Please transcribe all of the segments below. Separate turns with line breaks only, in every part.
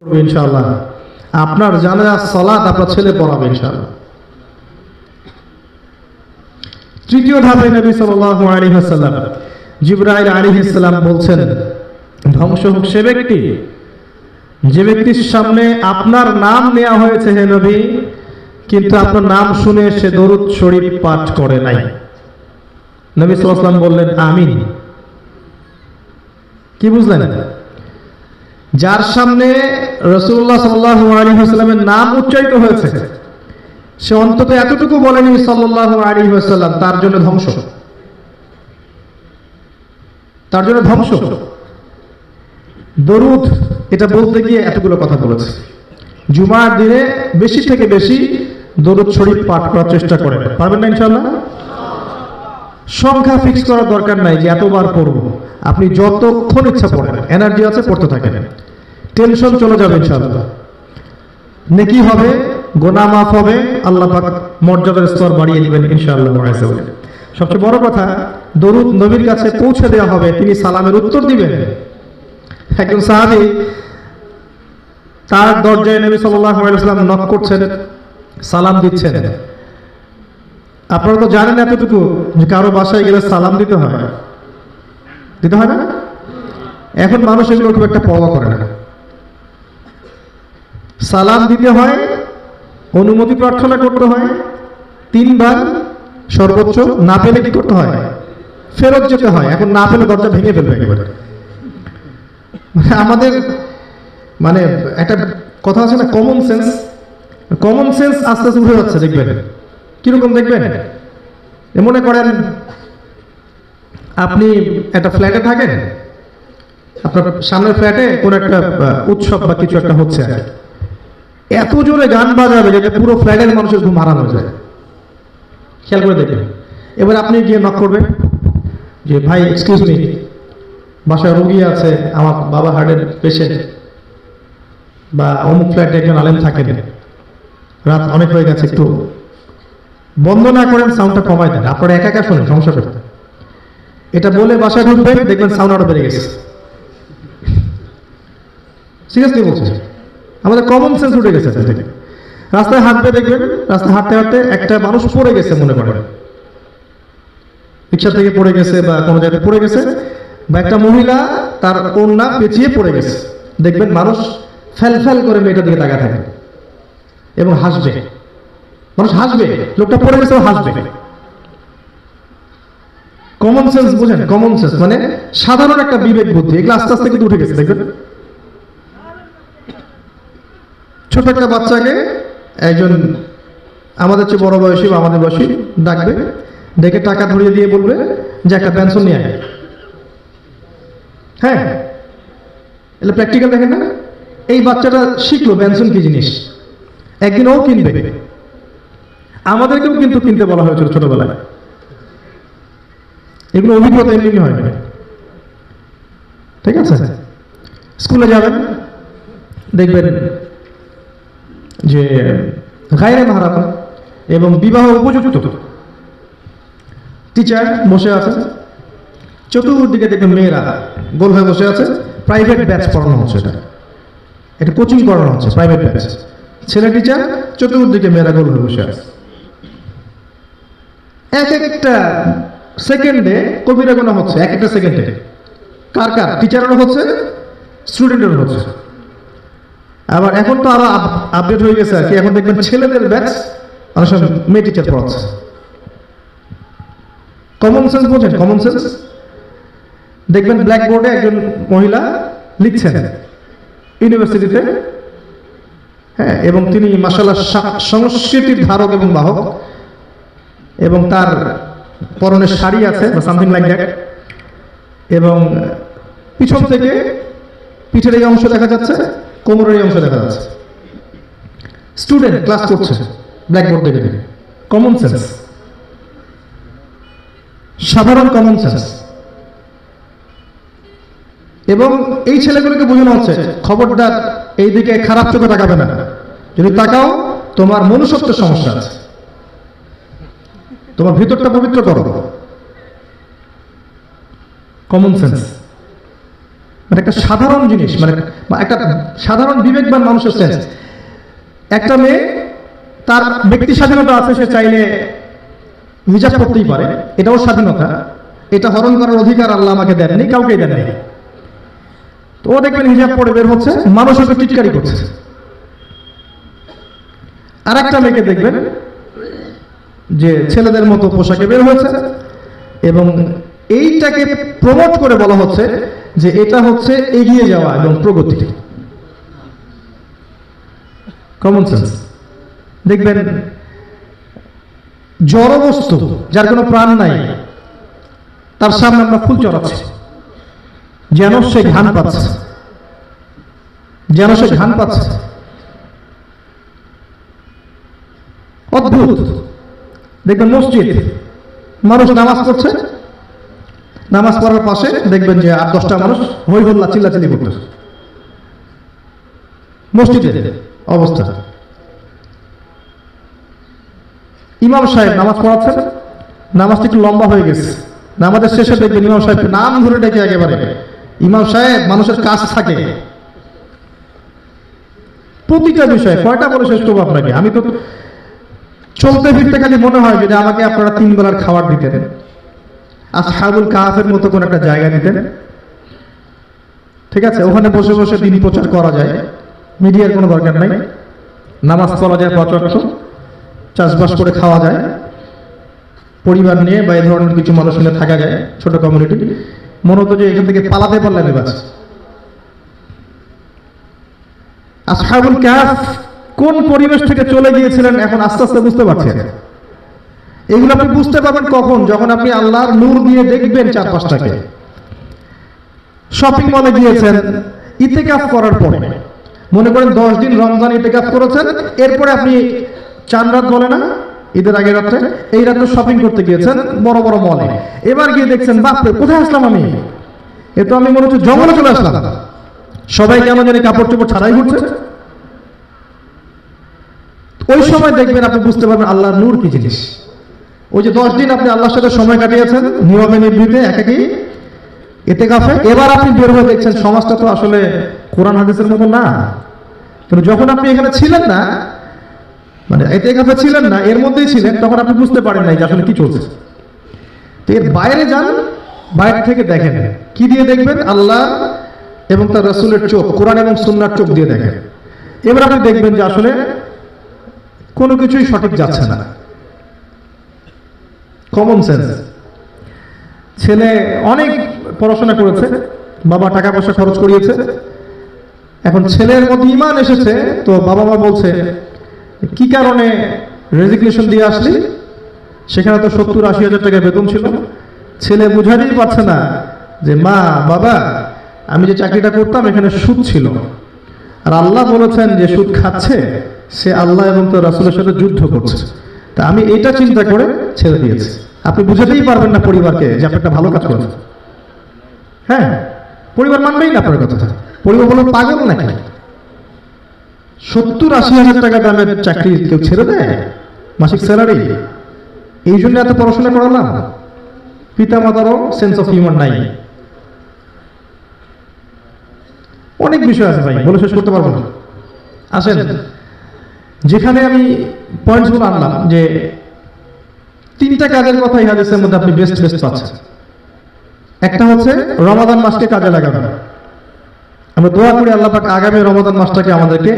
ইনশাআল্লাহ আপনার জানাজা সালাত আপনার ছেলে পড়াবে ইনশাআল্লাহ। তৃতীয় ধাপে নবী সাল্লাল্লাহু আলাইহি ওয়াসাল্লাম জিবরাইল আলাইহিস সালাম বলছেন, ধ্বংস হোক সে ব্যক্তি যে ব্যক্তির সামনে আপনার নাম নেওয়া হয়েছে হে নবী, কিন্তু আপনার নাম শুনে সে দরুদ শরীফ পাঠ করে নাই। নবী সাল্লাল্লাহু আলাইহি ওয়াসাল্লাম বললেন আমিন। কি বুঝলেন? যার সামনে রাসূলুল্লাহ সাল্লাল্লাহু আলাইহি ওয়াসাল্লামের নাম উচ্চারিত হয়েছে সে অন্তত এতটুকু বলেনি সাল্লাল্লাহু আলাইহি ওয়াসাল্লাম, তার জন্য ধ্বংস, তার জন্য ধ্বংস। দরুদ এটা বলতে গিয়ে এতগুলো কথা বলেছে। জুমার দিনে বেশি থেকে বেশি দরুদ শরীফ পাঠ করার চেষ্টা করেন, পারবেন না ইনশাআল্লাহ? সংখ্যা ফিক্স করার দরকার নাই যে এতবার পড়ব, আপনি যতক্ষণ ইচ্ছা পড়েন, এনার্জি আছে পড়তে থাকেন, টেনশন চলে যাবে ইনশাআল্লাহ। নেকি হবে, গুনাহ মাফ হবে, আল্লাহ পাক মর্যাদার স্তর বাড়িয়ে দিবেন ইনশাআল্লাহ। সবচেয়ে বড় কথা, দরুদ নবীর কাছে পৌঁছে দেওয়া হবে, তিনি সালামের উত্তর দিবেন। একজন সাহাবী তার দরজায় নবী সাল্লাল্লাহু আলাইহি ওয়াসাল্লাম নক করছেন, সালাম দিচ্ছেন। আপনারা তো জানেন এতটুকু যে কারো বাসায় গেলে সালাম দিতে হয়, দিতে হয় না? এখন মানুষ এগুলো খুব একটা পরোয়া করে না। সালাম দিতে হয়, অনুমতি প্রার্থনা করতে হয় 3 বার সর্বোচ্চ, না পেলে কি করতে হয়? ফেরত যেতে হয়। এখন না পেলে দরজা ভেঙে ফেলবে একেবারে। আমাদের মানে একটা কথা আছে না, কমন সেন্স, কমন সেন্স আস্তে আস্তে উঠে যাচ্ছে। দেখবেন কিরকম, দেখবেন মনে করেন আপনি একটা ফ্ল্যাটে থাকেন, আপনার সামনের ফ্ল্যাটে কোন একটা উৎসব বা কিছু একটা হচ্ছে, এত জোরে গান বাজাবে যাতে পুরো ফ্ল্যাটের মানুষের ঘুম হারাম হয়ে যায়। খেয়াল করে দেখবেন। এবার আপনি গিয়ে নক করবেন যে ভাই এক্সকিউজ মি, বাসায় রোগী আছে, আমার বাবা হার্টের পেশেন্ট, বা অমুক ফ্ল্যাটে একজন আলেম থাকেন, রাত অনেক হয়ে গেছে, একটু বন্ধ না করেন, সাউন্ডটা কমাই দেন, আপনারা একা একা শোনেন, সমস্যা করতে। এটা বলে বাসায় ঢুকবেন, দেখবেন সাউন্ড আরো বেড়ে গেছে। সিরিয়াসলি বলছি, আমাদের কমন সেন্স উঠে গেছে। রাস্তায় হাঁটবে, দেখবেন রাস্তায় হাঁটতে হাঁটতে একটা মানুষ পড়ে গেছে, মনে করেন রিক্সা থেকে পড়ে গেছে বা কোনো জায়গায় পড়ে গেছে, বা একটা মহিলা তার ওড়না পেঁচিয়ে পড়ে গেছে, দেখবেন মানুষ ফ্যাল ফ্যাল করে মেয়েটা দিকে তাকায় থাকে এবং হাসবে। মানুষ হাসবে, লোকটা পড়ে গেছে, হাসবে। কমন সেন্স বুঝেন? কমন সেন্স মানে সাধারণ একটা বিবেক বুদ্ধি, এগুলো আস্তে আস্তে কিন্তু উঠে গেছে। দেখবেন ছোট একটা বাচ্চাকে একজন আমাদের চেয়ে বড় বয়সী বা আমাদের বয়সী ডাকবে, ডেকে টাকা ধরিয়ে দিয়ে বলবে যে একটা পেনশন নিয়ে আয়। হ্যাঁ, এটা প্র্যাকটিক্যাল, দেখেন না? এই বাচ্চাটা শিখলো পেনশন কি জিনিস, একদিন ও কিনবে। আমাদেরকেও কিন্তু কিনতে বলা হয়েছিল ছোটবেলায়। এগুলো অভিজ্ঞতা এমনি হয় না, ঠিক আছে? স্কুলে যাবেন, দেখবেন যে গায়রে মাহরাম এবং বিবাহ উপযুক্ত টিচার বসে আছে, চতুর্দিকে দেখবেন মেয়েরা গোল হয়ে বসে আছে, প্রাইভেট ব্যাচ পড়ানো হচ্ছে, এটা কোচিং করানো হচ্ছে, প্রাইভেট ব্যাচ। ছেলে টিচার, চতুর্দিকে মেয়েরা গোল হয়ে বসে আছে। এক একটা সেকেন্ডে কবিরা গোনা হচ্ছে, এক একটা সেকেন্ডে। কার কার? টিচারেরও হচ্ছে, স্টুডেন্টেরও হচ্ছে। আবার এখন তো আরো আপডেট হয়ে গেছে আর কি, এখন দেখবেন ছেলেদের ব্যাচ অনেক সময় মেয়ে টিচার পড়াচ্ছে। কমন সেন্স বোঝেন? কমন সেন্স দেখবেন ব্ল্যাকবোর্ডে একজন মহিলা লিখছেন ইউনিভার্সিটিতে, হ্যাঁ, এবং তিনি মাশাআল্লাহ সংস্কৃতির ধারক এবং বাহক, এবং তার পরনে শাড়ি আছে বা সামথিং লাইক দ্যাট, এবং পিছন থেকে পিঠের এই অংশ দেখা যাচ্ছে, কোমরের এই অংশ দেখা যাচ্ছে। স্টুডেন্ট ক্লাস করছে ব্ল্যাকবোর্ড দেখে দেখে। কমন সেন্স, সাধারণ কমন সেন্স। এবং এই ছেলেগুলোকে বোঝানো হচ্ছে খবরদার এই দিকে খারাপ চোখে তাকাবে না, যদি তাকাও তোমার মনুষ্যত্বের সমস্যা আছে, তোমার ভিতরটা পবিত্র করো। Common sense. মানে একটা সাধারণ জিনিস, মানে একটা সাধারণ বিবেকবান মানুষের সেন্স। একটা মেয়ে, তার ব্যক্তি স্বাধীনতা আছে, সে চাইলে হিজাব করতেই পারে, এটাও স্বাধীনতা, এটা হরণ করার অধিকার আল্লাহ আমাকে দেননি, কাউকেই দেননি। তো ও দেখবেন হিজাব পরে বের হচ্ছে, মানুষ ওকে টিটকারি করছে। আর একটা মেয়েকে দেখবেন যে ছেলেদের মতো পোশাকে বের হয়েছে, এবং এইটাকে প্রমোট করে বলা হচ্ছে যে এটা হচ্ছে এগিয়ে যাওয়া এবং প্রগতি। Common sense. দেখবেন জড় বস্তু, যার কোনো প্রাণ নাই, তার সামনে আমরা ফুল চড়াচ্ছি যেন সে ঘ্রাণ পাচ্ছে, যেন সে ঘ্রাণ পাচ্ছে। অদ্ভুত। দেখবেন মসজিদ, মানুষ নামাজ পড়ছে, নামাজ পড়ার পাশে দেখবেন যে 8-10টা মানুষ হই হল্লা চিল্লাচিল্লি করতেছে। মসজিদের অবস্থা। ইমাম সাহেব নামাজ পড়াচ্ছেন, নামাজটা একটু লম্বা হয়ে গেছে, নামাজের শেষে দেখবেন ইমাম সাহেব নাম ধরে ডেকে একেবারে, ইমাম সাহেব, মানুষের কাজ থাকে প্রতিটা বিষয়। কয়টা বলে শেষ করবো আপনাকে? আমি তো চলতে ফিরতে খালি মনে হয় যদি আমাকে আপনারা 3 বেলার খাবার দিতেন, আসহাবুল কাহাফের মতো কোন একটা জায়গা দিতেন, ঠিক আছে, ওখানে বসে বসে দিন প্রচার করা যায়, মিডিয়ার কোনো দরকার নাই, নামাজ পড়া যায়, প্রচন্ড চাষবাস করে খাওয়া যায়, পরিবার নিয়ে বা এই ধরনের কিছু মানুষ মিলে থাকা যায়, ছোট কমিউনিটি। মনে হতো যে এখান থেকে পালাতে পারলে আমি বাঁচি। আসহাবুল কাহফ কোন পরিবেশ থেকে চলে গিয়েছিলেন এখন আস্তে আস্তে বুঝতে পারছেন। এগুলো আপনি বুঝতে পারবেন কখন? যখন আপনি আল্লাহর নূর দিয়ে দেখবেন চারপাশটাকে। শপিং মলে গিয়েছেন ইতিকাফ করার পরে, মনে করেন 10 দিন রমজান ইতিকাফ করেছেন, এরপরে আপনি 4 রাত বলে না ঈদের আগের রাত্রে, এই রাত্রে শপিং করতে গিয়েছেন বড় বড় মলে। এবার গিয়ে দেখছেন বাপরে কোথায় আসলাম আমি, এ তো আমি মনে হচ্ছে জঙ্গলে চলে আসলাম, সবাই কেন জানি কাপড় চোপড় ছাড়াই ঘুরছে। ওই সময় দেখবেন আপনি বুঝতে পারবেন আল্লাহর নূর কি জিনিস। ওই যে 10 দিন আপনি আল্লাহর সাথে সময় কাটিয়েছেন নিয়মে নির্বিঘ্নে একাকী ইতিকাফে, এবার আপনি বের হয়ে দেখছেন সমাজটা তো আসলে কোরআন হাদিসের মতো না। কিন্তু যখন আপনি এখানে ছিলেন না, মানে ইতিকাফে ছিলেন না, এর মধ্যেই ছিলেন, তখন আপনি বুঝতে পারেন নাই যে আসলে কি চলছে। তো এর বাইরে যান, বাইরে থেকে দেখেন, কি দিয়ে দেখবেন? আল্লাহ এবং তার রাসূলের চোখ, কোরআন এবং সুন্নাহর চোখ দিয়ে দেখেন। এবার আপনি দেখবেন যে আসলে কোনো কিছুই সঠিক যাচ্ছে না। Common sense. ছেলে অনেক পড়াশোনা করেছে, বাবা টাকা পয়সা খরচ করিয়েছে, এখন ছেলের মধ্যে ঈমান এসেছে, তো বাবা মা বলছে কি কারণে রেজিগনেশন দিয়ে আসলি? সেখানে তো 70-80 হাজার টাকা বেতন ছিল। ছেলে বুঝাতেই পারছে না যে মা বাবা, আমি যে চাকরিটা করতাম এখানে সুদ ছিল, আর আল্লাহ বলেছেন যে সুদ খাচ্ছে সে আল্লাহ এবং তার রাসূলের সাথে যুদ্ধ করছে, তা আমি এটা চিন্তা করে ছেড়ে দিয়েছি। আপনি বুঝাতেই পারবেন না পরিবারকে যে আপনি একটা ভালো কাজ করেন। হ্যাঁ, পরিবার মানবেই না আপনার কথা। পরিবার বলবে পাগল নাকি, 70-80 হাজার টাকা দামের চাকরি কেউ ছেড়ে দেয় মাসিক স্যালারি? এই জন্য এত পড়াশোনা করালাম। পিতা মাতারও সেন্স অফ হিউমার নাই। অনেক বিষয় আছে ভাই, বলে শেষ করতে পারবো না। আসেন, যেখানে আমি পয়েন্টসগুলো আনলাম যে 3টা কাজের কথা এই হাদিসের মধ্যে আপনি বেস্ট পাচ্ছেন। একটা হচ্ছে রমাদান মাসকে কাজে লাগানো। আমরা দোয়া করি আল্লাহ পাক আগামী রমাদান মাসটাকে আমাদেরকে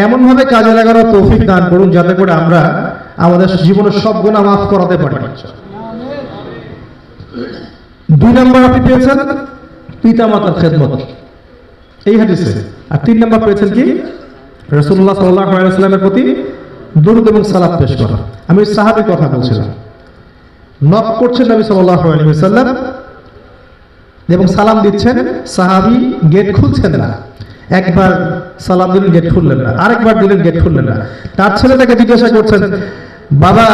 এমন ভাবে কাজে লাগানোর তৌফিক দান করুন যাতে করে আমরা আমাদের জীবনের সব গুনাহ মাফ করাতে পারি। 2 নম্বর আপনি পেয়েছেন পিতামাতার খেদমত এই হাদিসে, আর 3 নম্বর পেয়েছেন কি? রাসূলুল্লাহ সাল্লাল্লাহু আলাইহি ওয়াসাল্লামের প্রতি দুরূদ এবং সালাত পেশ করা। আমি সাহাবীর কথা বলছিলাম, নক করছেন নবী সাল্লাল্লাহু আলাইহি ওয়াসাল্লাম এবং সালাম দিচ্ছেন, সাহাবী গেট খুলছেন না। একবার সালাম দিলেন, গেট খুললেন না, আরেকবার দিলেন, গেট খুললেন না। তার ছেলেটাকে জিজ্ঞাসা করছেন, বাবা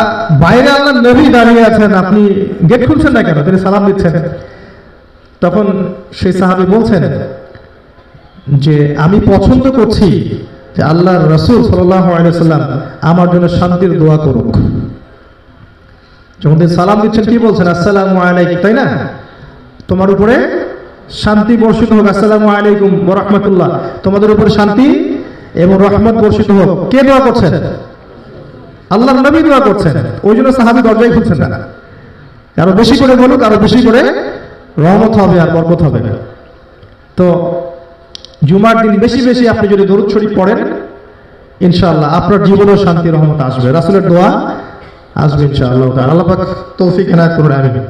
বাইরে আল্লাহর নবী দাঁড়িয়ে আছেন, আপনি গেট খুলছেন না কেন? তিনি সালাম দিচ্ছেন। তখন সেই সাহাবী বলছেন যে আমি পছন্দ করছি যে আল্লাহর রাসূল সাল্লাল্লাহু আলাইহি ওয়াসাল্লাম আমার জন্য শান্তির দোয়া করুক। যখন তিনি সালাম দিচ্ছেন কি বলছেন? আসসালামু আলাইকুম, তাই না? তোমার উপরে শান্তি বর্ষিত হোক, আসসালামু আলাইকুম ওয়া রাহমাতুল্লাহ, তোমাদের উপর শান্তি এবং রহমত বর্ষিত হোক। কে দোয়া করছেন? আল্লাহর নবী দোয়া করছেন। ওই জন্য সাহাবী দরজাই খুলছেন না। আরো বেশি করে বলুক, আরো বেশি করে রহমত হবে আর বরকত হবে। তো জুমার দিন বেশি বেশি আপনি যদি দরুদ শরীফ পড়েন, ইনশাআল্লাহ আপনার জীবনেও শান্তি রহমত আসবে, রাসূলের দোয়া আসবে ইনশাআল্লাহ। আল্লাহ পাক তৌফিক এনায়েত করুন, আমিন।